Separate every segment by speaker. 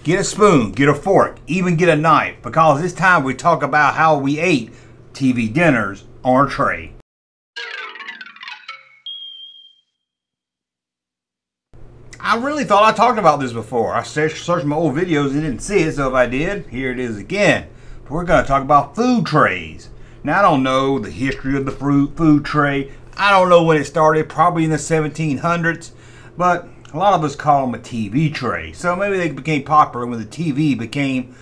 Speaker 1: Get a spoon, get a fork, even get a knife, because this time we talk about how we ate TV dinners on a tray. I really thought I talked about this before. I searched my old videos and didn't see it, so if I did, here it is again. But we're going to talk about food trays. Now, I don't know the history of the food tray. I don't know when it started, probably in the 1700s, but a lot of us call them a TV tray. So maybe they became popular when the TV became,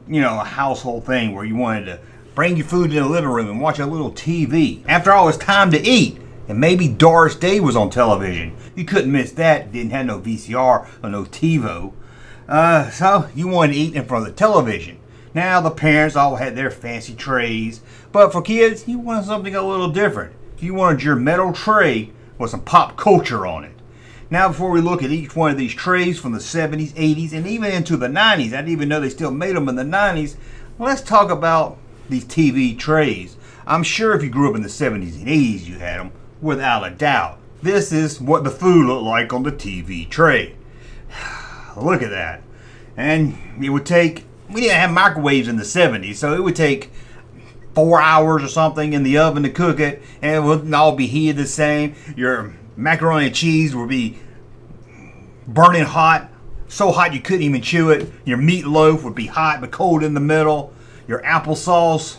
Speaker 1: you know, a household thing where you wanted to bring your food in the living room and watch a little TV. After all, it's time to eat. And maybe Doris Day was on television. You couldn't miss that. Didn't have no VCR or no TiVo. So you wanted to eat in front of the television. Now the parents all had their fancy trays. But for kids, you wanted something a little different. You wanted your metal tray with some pop culture on it. Now before we look at each one of these trays from the 70s, 80s, and even into the 90s, I didn't even know they still made them in the 90s. Let's talk about these TV trays. I'm sure if you grew up in the 70s and 80s, you had them. Without a doubt. This is what the food looked like on the TV tray. Look at that. And it would take, we didn't have microwaves in the 70s, so it would take 4 hours or something in the oven to cook it, and it wouldn't all be heated the same. Your macaroni and cheese would be burning hot, so hot you couldn't even chew it. Your meatloaf would be hot but cold in the middle. Your applesauce,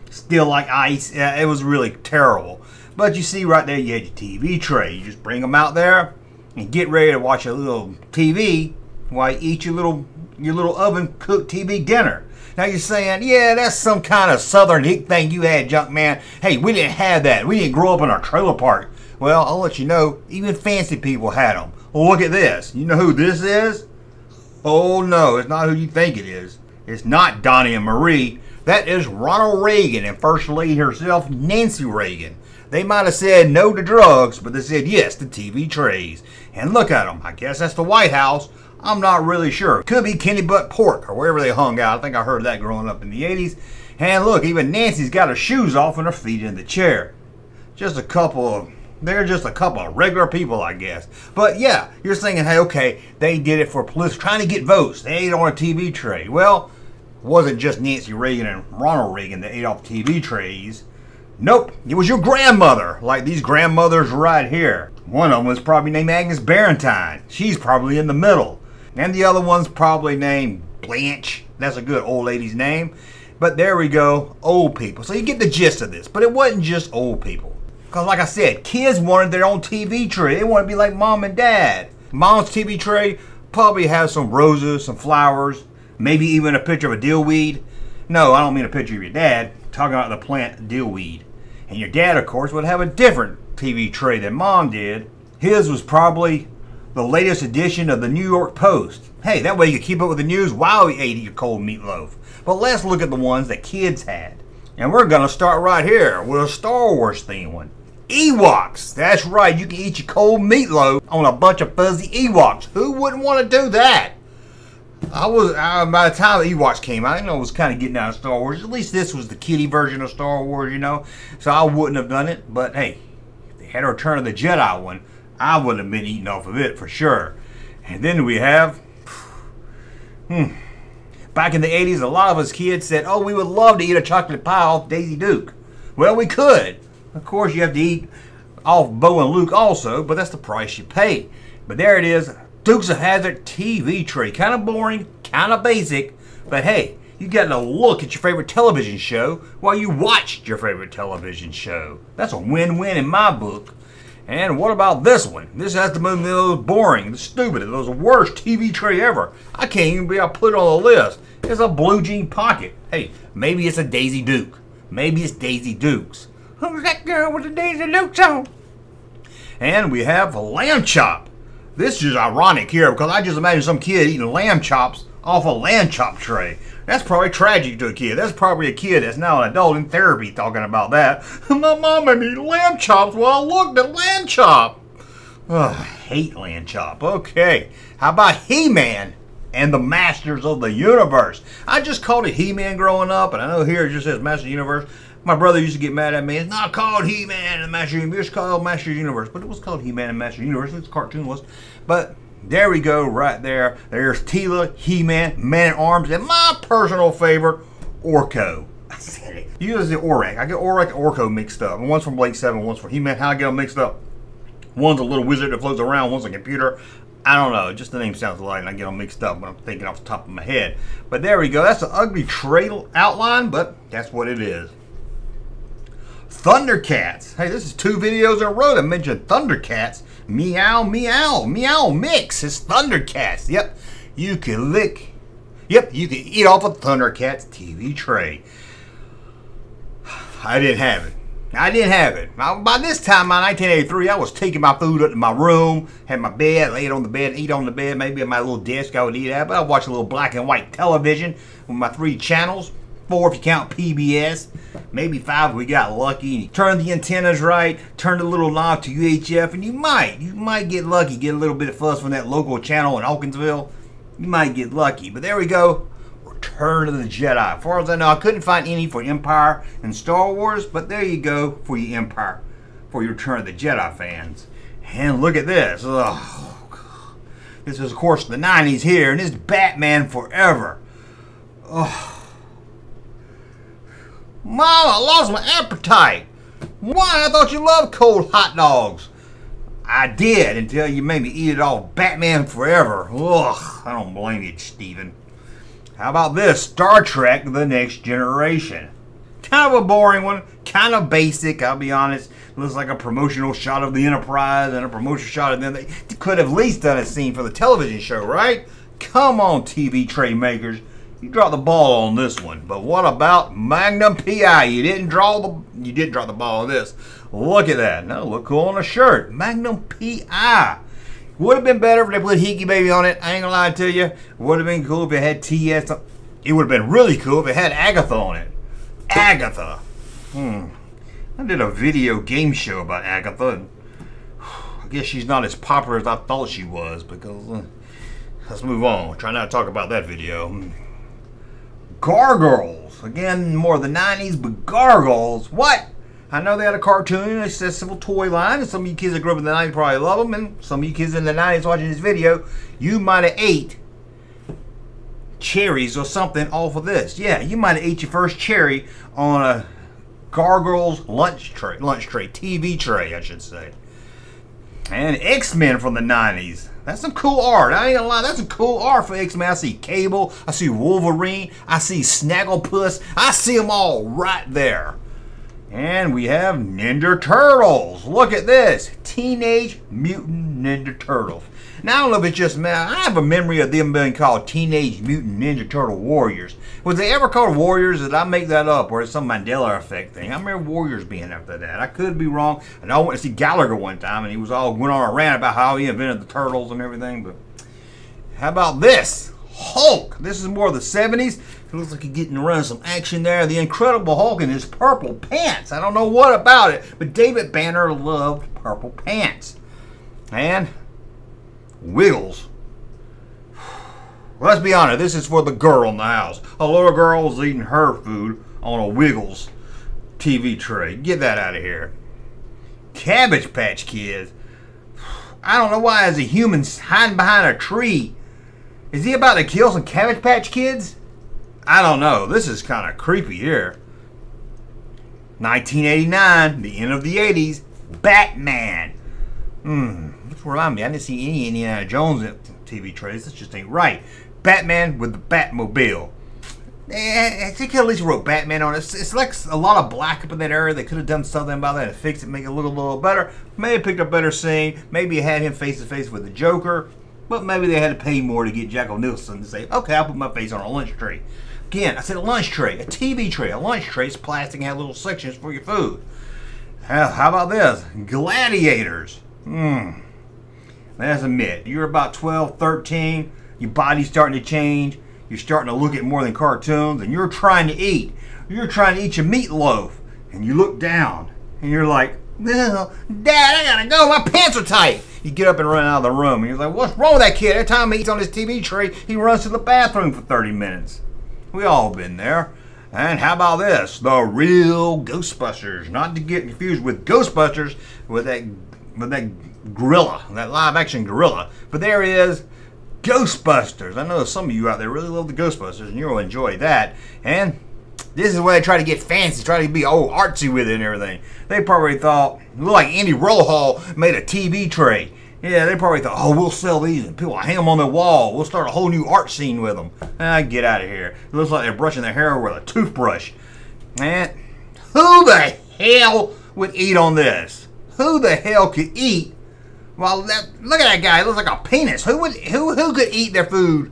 Speaker 1: still like ice. It was really terrible. But you see right there, you had your TV tray. You just bring them out there and get ready to watch a little TV while you eat your little oven cooked TV dinner. Now you're saying, yeah, that's some kind of southern hick thing you had, Junkman. Hey, we didn't have that. We didn't grow up in our trailer park. Well, I'll let you know, even fancy people had them. Well, look at this. You know who this is? Oh no, it's not who you think it is. It's not Donnie and Marie. That is Ronald Reagan and First Lady herself, Nancy Reagan. They might have said no to drugs, but they said yes to TV trays. And look at them. I guess that's the White House. I'm not really sure. Could be Kenny Butt Pork or wherever they hung out. I think I heard that growing up in the 80s. And look, even Nancy's got her shoes off and her feet in the chair. They're just a couple of regular people, I guess. But yeah, you're thinking, hey, okay, they did it for police, trying to get votes. They ate on a TV tray. Well, it wasn't just Nancy Reagan and Ronald Reagan that ate off TV trays. Nope, it was your grandmother, like these grandmothers right here. One of them was probably named Agnes Barentine. She's probably in the middle. And the other one's probably named Blanche. That's a good old lady's name. But there we go, old people. So you get the gist of this. But it wasn't just old people. Because like I said, kids wanted their own TV tray. They wanted to be like mom and dad. Mom's TV tray probably has some roses, some flowers, maybe even a picture of a dillweed. No, I don't mean a picture of your dad. I'm talking about the plant dillweed. And your dad, of course, would have a different TV tray than mom did. His was probably the latest edition of the New York Post. Hey, that way you could keep up with the news while you ate your cold meatloaf. But let's look at the ones that kids had. And we're going to start right here with a Star Wars themed one. Ewoks. That's right, you can eat your cold meatloaf on a bunch of fuzzy Ewoks. Who wouldn't want to do that? By the time the Ewoks came out, I know it was kind of getting out of Star Wars. At least this was the kiddie version of Star Wars, you know. So I wouldn't have done it. But hey, if they had a Return of the Jedi one, I would have been eating off of it for sure. And then we have, back in the 80s, a lot of us kids said, oh, we would love to eat a chocolate pie off Daisy Duke. Well, we could. Of course, you have to eat off Bo and Luke also, but that's the price you pay. But there it is. Dukes of Hazzard TV tray. Kind of boring, kind of basic, but hey, you got to look at your favorite television show while you watched your favorite television show. That's a win-win in my book. And what about this one? This has to be the most boring, the stupid, the worst TV tray ever. I can't even be able to put it on the list. It's a blue jean pocket. Hey, maybe it's a Daisy Duke. Maybe it's Daisy Dukes. Who's that girl with the Daisy Dukes on? And we have a lamb chop. This is ironic here because I just imagine some kid eating lamb chops off a lamb chop tray. That's probably tragic to a kid. That's probably a kid that's now an adult in therapy talking about that. My mom made me eat lamb chops while I looked at lamb chop. Oh, I hate lamb chop. Okay, how about He-Man and the Masters of the Universe? I just called it He-Man growing up, and I know here it just says Masters of the Universe. My brother used to get mad at me. It's not called He-Man and the Master of the Universe. It's called Master of the Universe. But it was called He-Man and Master of the Universe. It's cartoonless. But There we go, right there. There's Tila, He-Man, Man-at-Arms, and my personal favorite, Orko. I said it. Use the Orak. I get Orak and Orko mixed up. One's from Blake 7, one's from He-Man. How I get them mixed up? One's a little wizard that floats around, one's a computer. I don't know, just the name sounds alike and I get them mixed up when I'm thinking off the top of my head. But there we go, that's an ugly tray outline, but that's what it is. Thundercats. Hey, this is 2 videos in a row that mentioned Thundercats. Meow, meow, meow mix. It's Thundercats. Yep, you can you can eat off a Thundercats TV tray. I didn't have it. By this time, by 1983, I was taking my food up to my room, had my bed, lay it on the bed, eat on the bed, maybe at my little desk I would eat at, but I watched a little black and white television with my 3 channels, 4 if you count PBS, maybe 5 if we got lucky. You turn the antennas right, turn the little knob to UHF, and you might get lucky, get a little bit of fuzz from that local channel in Hawkinsville. You might get lucky, but there we go. Return of the Jedi. As far as I know, I couldn't find any for Empire and Star Wars, but there you go for your Empire, for your Return of the Jedi fans. And look at this. Oh, God. This is, of course, the 90s here, and this is Batman Forever. Oh. Mom, I lost my appetite. Why? I thought you loved cold hot dogs. I did until you made me eat it all. Batman Forever. Ugh, I don't blame you, Steven. How about this? Star Trek The Next Generation. Kind of a boring one. Kind of basic, I'll be honest. Looks like a promotional shot of the Enterprise and a promotional shot of them. They could have at least done a scene for the television show, right? Come on, TV tray makers. You dropped the ball on this one. But what about Magnum PI? You didn't drop the ball on this. Look at that. That'll look cool on a shirt. Magnum PI. Would have been better if they put Hickey Baby on it. I ain't gonna lie to you. Would have been cool if it had TS. It would have been really cool if it had Agatha on it. Agatha. I did a video game show about Agatha. And I guess she's not as popular as I thought she was because... let's move on. Try not to talk about that video. Gargoyles. Again, more of the 90s, but Gargoyles. What? I know they had a cartoon, a accessible toy line, and some of you kids that grew up in the 90s probably love them, and some of you kids in the 90s watching this video, you might have ate cherries or something off of this. Yeah, you might have ate your first cherry on a Gargoyles lunch tray, TV tray, I should say. And X-Men from the 90s. That's some cool art. I ain't gonna lie, that's some cool art for X-Men. I see Cable, I see Wolverine, I see Snagglepuss, I see them all right there. And we have Ninja Turtles. Look at this. Teenage Mutant Ninja Turtles. Now, I don't know if it's just me. I have a memory of them being called Teenage Mutant Ninja Turtle Warriors. Was they ever called Warriors? Did I make that up? Or is it some Mandela effect thing? I remember Warriors being after that. I could be wrong. And I went to see Gallagher one time, and he went on a rant about how he invented the turtles and everything. But how about this? Hulk. This is more of the 70s. It looks like he's getting to run some action there. The Incredible Hulk in his purple pants. I don't know what about it, but David Banner loved purple pants. And Wiggles. Let's be honest, this is for the girl in the house. A little girl was eating her food on a Wiggles TV tray. Get that out of here. Cabbage Patch Kids. I don't know why is a human hiding behind a tree. Is he about to kill some Cabbage Patch Kids? I don't know. This is kind of creepy here. 1989, the end of the 80s, Batman. This reminds me, I didn't see any Indiana Jones TV trays. This just ain't right. Batman with the Batmobile. I think he at least wrote Batman on it. It's like a lot of black up in that area. They could have done something about that and fixed it, make it look a little better. Maybe picked a better scene. Maybe it had him face to face with the Joker. But maybe they had to pay more to get Jack O'Neill to say, okay, I'll put my face on a lunch tray. Again, I said a lunch tray, a TV tray. A lunch tray is plastic and has little sections for your food. How about this? Gladiators. Let's admit, you're about 12, 13, your body's starting to change, you're starting to look at more than cartoons, and you're trying to eat. You're trying to eat your meatloaf, and you look down, and you're like, no, Dad, I gotta go, my pants are tight. You get up and run out of the room, and you're like, what's wrong with that kid? Every time he eats on his TV tray, he runs to the bathroom for 30 minutes. We all been there. And how about this? The real Ghostbusters. Not to get confused with Ghostbusters with that gorilla, that live action gorilla. But there is Ghostbusters. I know some of you out there really love the Ghostbusters, and you'll enjoy that. And this is where they try to get fancy, try to be old artsy with it and everything. They probably thought, look like Andy Warhol made a TV tray. Yeah, they probably thought, oh, we'll sell these and people will hang them on the wall. We'll start a whole new art scene with them. Get out of here. It looks like they're brushing their hair with a toothbrush. Man, who the hell would eat on this? Who the hell could eat? Well, look at that guy. He looks like a penis. Who could eat their food?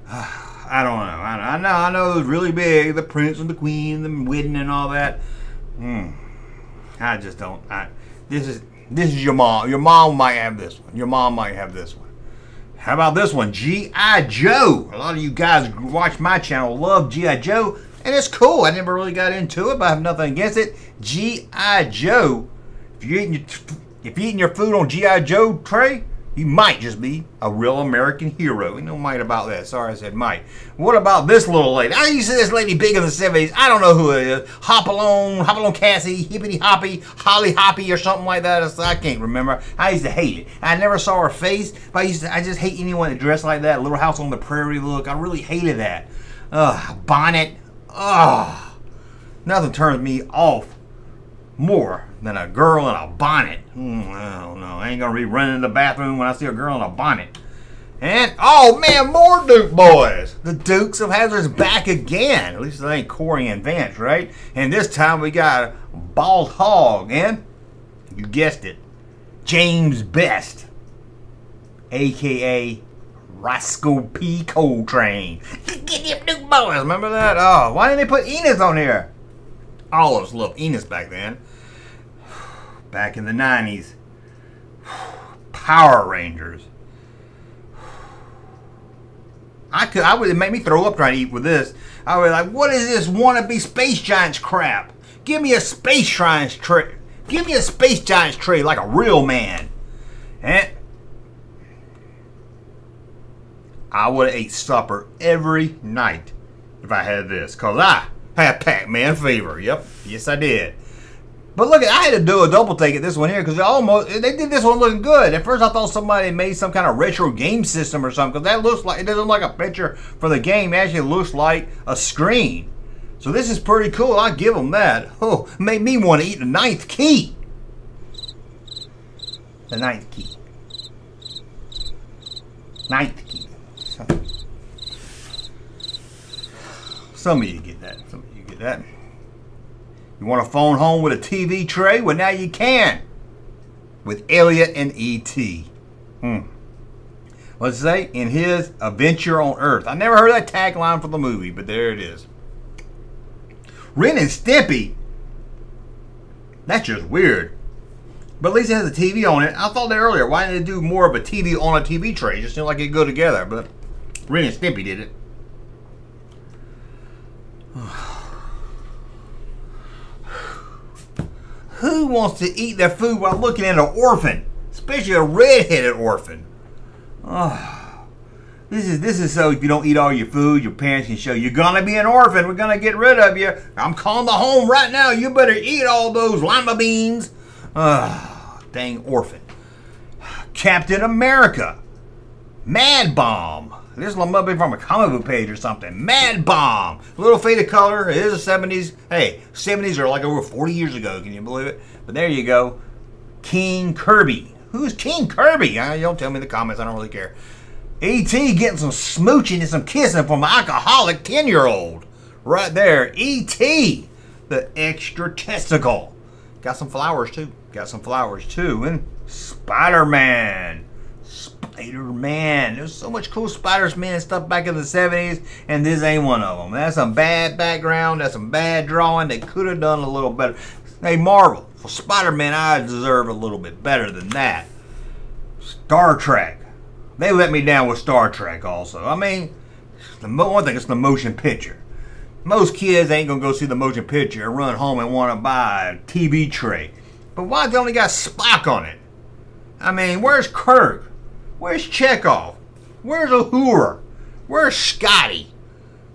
Speaker 1: I don't know. I know it was really big. The prince and the queen, the wedding and all that. I just don't. This is your mom. Your mom might have this one. Your mom might have this one. How about this one? G.I. Joe. A lot of you guys who watch my channel love G.I. Joe, and it's cool. I never really got into it, but I have nothing against it. G.I. Joe. If you're eating your food on G.I. Joe tray, you might just be a real American hero. Ain't no might about that. Sorry I said might. What about this little lady? I used to see this lady big in the 70s. I don't know who it is. Hop along Cassie, Hippity Hoppy, Holly Hoppy or something like that. I can't remember. I used to hate it. I never saw her face, but I just hate anyone that dressed like that. Little House on the Prairie look. I really hated that. Bonnet. Nothing turns me off more than a girl in a bonnet. I don't know. I ain't gonna be running in the bathroom when I see a girl in a bonnet. And, oh man, more Duke boys. The Dukes of Hazzard's back again. At least it ain't Corey and Vance, right? And this time we got a bald hog. And, you guessed it, James Best, a.k.a. Roscoe P. Coltrane. Get them Duke boys. Remember that? Oh, why didn't they put Enos on here? All of us loved Enos back then. Back in the 90s. Power Rangers. I would make me throw up trying to eat with this. I was like, what is this wannabe Space Giants crap? Give me a Space Giants tray. Give me a Space Giants tray like a real man. And I would have ate supper every night if I had this. Because I had Pac-Man fever. Yep. Yes, I did. But look, I had to do a double take at this one here because they did this one looking good. At first, I thought somebody made some kind of retro game system or something because that looks like, it doesn't look like a picture for the game. It actually looks like a screen. So this is pretty cool. I'll give them that. Oh, made me want to eat the ninth key. The ninth key. Ninth key. Some of you get that. Some of you get that. You want a phone home with a TV tray? Well, now you can. With Elliot and E.T. Let's say, in his Adventure on Earth. I never heard that tagline for the movie, but there it is. Ren and Stimpy. That's just weird. But at least it has a TV on it. I thought that earlier. Why didn't they do more of a TV on a TV tray? It just seemed like it'd go together. But Ren and Stimpy did it. Who wants to eat their food while looking at an orphan? Especially a red-headed orphan. Oh, this is so if you don't eat all your food, your parents can show you're gonna be an orphan. We're gonna get rid of you. I'm calling the home right now. You better eat all those lima beans. Dang orphan. Captain America. Mad Bomb. This must be from a comic book page or something. Mad Bomb. A little faded color. It is the 70s. Hey, 70s are like over 40 years ago. Can you believe it? But there you go. King Kirby. Who's King Kirby? Don't tell me in the comments. I don't really care. E.T. getting some smooching and some kissing from an alcoholic 10-year-old. Right there. E.T. The extra testicle. Got some flowers too. Got some flowers too. And Spider-Man. Spider-Man. There's so much cool Spider-Man stuff back in the 70s, and this ain't one of them. That's some bad background. That's some bad drawing. They could have done a little better. Hey, Marvel, for Spider-Man, I deserve a little bit better than that. Star Trek. They let me down with Star Trek also. I mean, one thing is the motion picture. Most kids ain't going to go see the motion picture and run home and want to buy a TV tray. But why they only got Spock on it? I mean, where's Kirk? Where's Chekhov? Where's Uhura? Where's Scotty?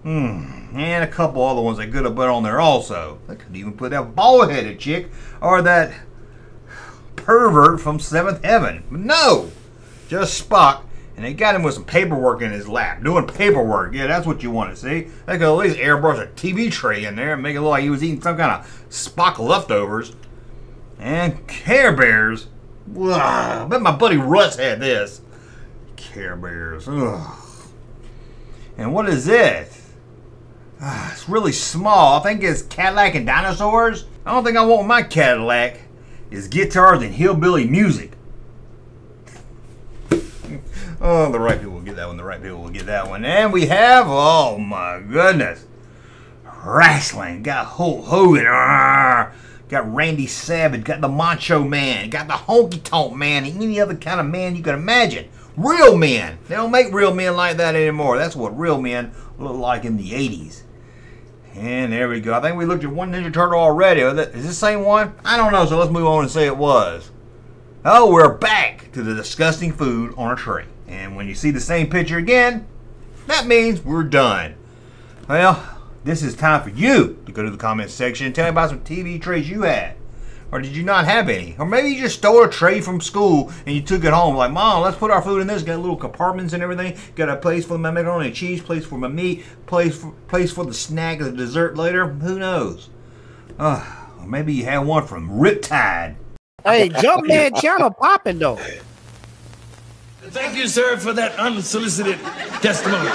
Speaker 1: And a couple other ones they could have put on there also. They could even put that bald-headed chick or that pervert from Seventh Heaven. But no, just Spock. And they got him with some paperwork in his lap, doing paperwork. Yeah, that's what you want to see. They could at least airbrush a TV tray in there and make it look like he was eating some kind of Spock leftovers. And Care Bears. Ugh, I bet my buddy Russ had this. Care Bears. Ugh. And what is it? It's really small. I think it's Cadillac and dinosaurs. I don't think I want my Cadillac. It's guitars and hillbilly music. Oh, the right people will get that one. The right people will get that one. And we have, oh my goodness, wrestling. Got Hulk Hogan. Got Randy Savage. Got the Macho Man. Got the Honky Tonk Man. And any other kind of man you can imagine. Real men. They don't make real men like that anymore. That's what real men look like in the 80s. And there we go. I think we looked at one Ninja Turtle already. Is this the same one? I don't know, so let's move on and say it was. Oh, we're back to the disgusting food on a tray. And when you see the same picture again, that means we're done. Well, this is time for you to go to the comments section and tell me about some TV trays you had. Or did you not have any? Or maybe you just stole a tray from school and you took it home. Like, Mom, let's put our food in this. Got little compartments and everything. Got a place for my macaroni and cheese, place for my meat, place for the snack or the dessert later. Who knows? Or maybe you had one from Riptide.
Speaker 2: Hey, Junkman channel popping though.
Speaker 3: Thank you, sir, for that unsolicited testimony.